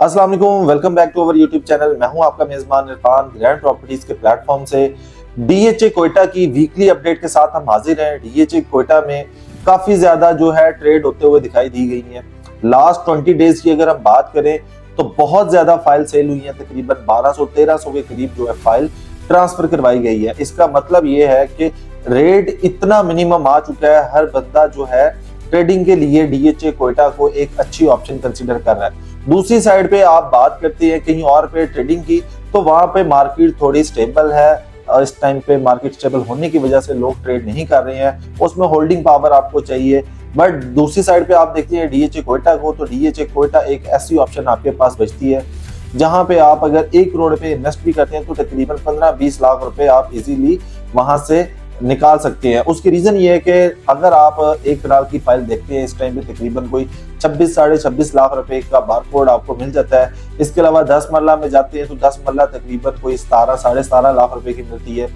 अस्सलाम वालेकुम, welcome back to our YouTube channel. मैं हूं आपका मेजबान इरफान। ग्रैंड प्रॉपर्टीज के प्लेटफॉर्म से डीएचए कोयटा की वीकली अपडेट के साथ हम हाजिर हैं। डीएचए कोयटा में काफी ज्यादा जो है ट्रेड होते हुए दिखाई दी गई है। लास्ट 20 डेज की अगर हम बात करें तो बहुत ज्यादा फाइल सेल हुई है, तकरीबन 1200-1300 के करीब जो है फाइल ट्रांसफर करवाई गई है। इसका मतलब ये है कि रेट इतना मिनिमम आ चुका है, हर बंदा जो है ट्रेडिंग के लिए डीएचए कोयटा को एक अच्छी ऑप्शन कंसीडर कर रहा है। दूसरी साइड पे आप बात करते हैं कहीं और पे ट्रेडिंग की, तो वहां पे मार्केट थोड़ी स्टेबल है। इस टाइम पे मार्केट स्टेबल होने की वजह से लोग ट्रेड नहीं कर रहे हैं, उसमें होल्डिंग पावर आपको चाहिए। बट दूसरी साइड पे आप देखते हैं डीएचए कोयटा को, तो डीएचए कोयटा एक ऐसी ऑप्शन आपके पास बचती है जहां पे आप अगर 1 करोड़ पे इन्वेस्ट भी करते हैं तो तकरीबन 15-20 लाख रुपए आप इजीली वहां से निकाल सकते हैं। उसकी रीजन ये है कि अगर आप एक कनाल की फाइल देखते हैं, इस टाइम पे तकरीबन कोई 26-26.5 लाख रुपए का बारकोड आपको मिल जाता है। इसके अलावा 10 मरला में जाते हैं तो 10 मरला तकरीबन कोई 17-17.5 लाख रुपए की मिलती है,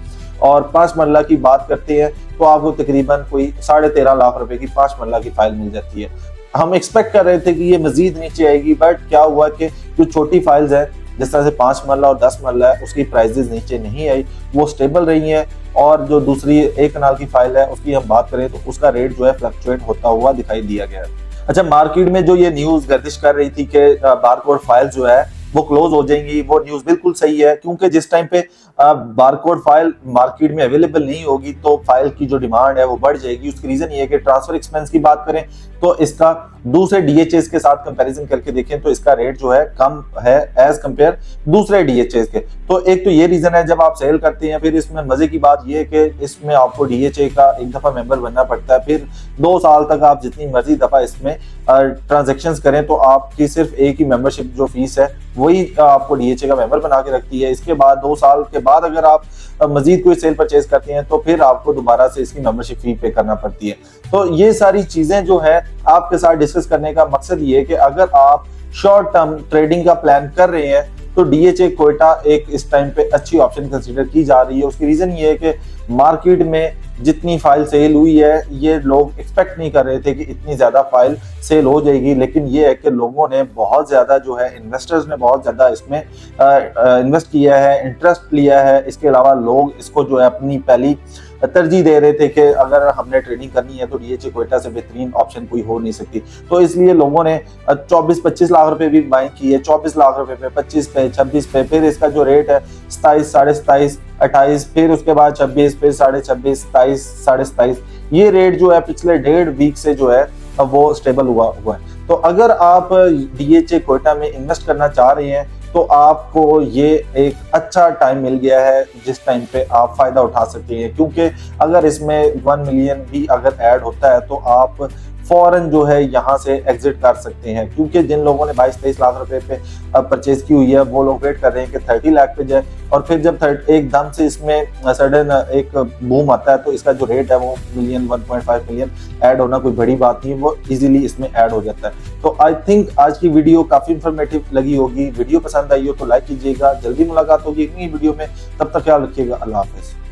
और 5 मरला की बात करते हैं तो आपको तकरीबन कोई 13.5 लाख रुपए की 5 मरला की फाइल मिल जाती है। हम एक्सपेक्ट कर रहे थे कि ये मजीद नीचे आएगी, बट क्या हुआ कि जो छोटी फाइल्स है जिस तरह से 5 मरला और 10 मरला है, उसकी प्राइसेस नीचे नहीं आई, वो स्टेबल रही है। और जो दूसरी 1 कनाल की फाइल है उसकी हम बात करें तो उसका रेट जो है फ्लक्चुएट होता हुआ दिखाई दिया गया है। अच्छा, मार्केट में जो ये न्यूज गर्दिश कर रही थी कि बारकोड फाइल जो है वो क्लोज हो जाएंगी, वो न्यूज बिल्कुल सही है, क्योंकि जिस टाइम पे बारकोड फाइल मार्केट में अवेलेबल नहीं होगी तो फाइल की जो डिमांड है वो बढ़ जाएगी। उसकी रीजन ये है कि ट्रांसफर एक्सपेंस की बात करें तो इसका दूसरे डीएचएस के साथ कंपैरिजन करके देखें तो इसका रेट जो है कम है एज कंपेयर दूसरे डीएचएस के। तो एक तो ये रीजन है, जब आप सेल करते हैं फिर इसमें मजे की बात ये है कि इसमें आपको डीएचए का एक दफा मेंबर बनना पड़ता है, फिर 2 साल तक आप जितनी मर्जी दफा इसमें ट्रांजेक्शंस करें तो आपकी सिर्फ एक ही मेंबरशिप जो फीस है वही आपको डीएचए का मेंबर बना के रखती है। इसके बाद 2 साल के बाद अगर आप मजीद कोई सेल परचेज करते हैं तो फिर आपको दोबारा से इसकी मेंबरशिप फी पे करना पड़ती है। तो ये सारी चीजें जो है आपके साथ डिस्कस करने का मकसद ये है कि अगर आप शॉर्ट टर्म ट्रेडिंग का प्लान कर रहे हैं तो डीएचए कोयटा एक इस टाइम पे अच्छी ऑप्शन कंसीडर की जा रही है। उसकी रीजन ये है कि मार्केट में जितनी फाइल सेल हुई है ये लोग एक्सपेक्ट नहीं कर रहे थे कि इतनी ज्यादा फाइल सेल हो जाएगी, लेकिन ये है कि लोगों ने बहुत ज्यादा जो है इन्वेस्टर्स ने बहुत ज्यादा इसमें इन्वेस्ट किया है, इंटरेस्ट लिया है। इसके अलावा लोग इसको जो है अपनी पहली तरजीह दे रहे थे कि अगर हमने ट्रेडिंग करनी है तो डीएचए कोयटा से बेहतरीन ऑप्शन कोई हो नहीं सकती। तो इसलिए लोगों ने 24-25 लाख रुपए भी बाइंग की है, 24 लाख रुपए पे, 25 पे, 26 पे, फिर इसका जो रेट है 27, 27.5, 28, फिर उसके बाद 26, फिर 26.5, 27, 27.5। ये रेट जो है पिछले 1.5 वीक से जो है वो स्टेबल हुआ है। तो अगर आप डीएचए कोयटा में इन्वेस्ट करना चाह रहे हैं तो आपको ये एक अच्छा टाइम मिल गया है जिस टाइम पे आप फायदा उठा सकते हैं, क्योंकि अगर इसमें 1 मिलियन भी अगर ऐड होता है तो आप फौरन जो है यहाँ से एग्जिट कर सकते हैं। क्योंकि जिन लोगों ने 22-23 लाख रुपए पे परचेज की हुई है वो लोग वेट कर रहे हैं कि 30 लाख पे जाए, और फिर जब एकदम से इसमें सडन एक बूम आता है तो इसका जो रेट है वो 1.5 मिलियन ऐड होना कोई बड़ी बात नहीं है, वो इजीली इसमें ऐड हो जाता है। तो आई थिंक आज की वीडियो काफी इंफॉर्मेटिव लगी होगी। वीडियो पसंद आई हो तो लाइक कीजिएगा। जल्दी मुलाकात होगी एक नई वीडियो में, तब तक ख्याल रखिएगा। अल्लाह हाफिज।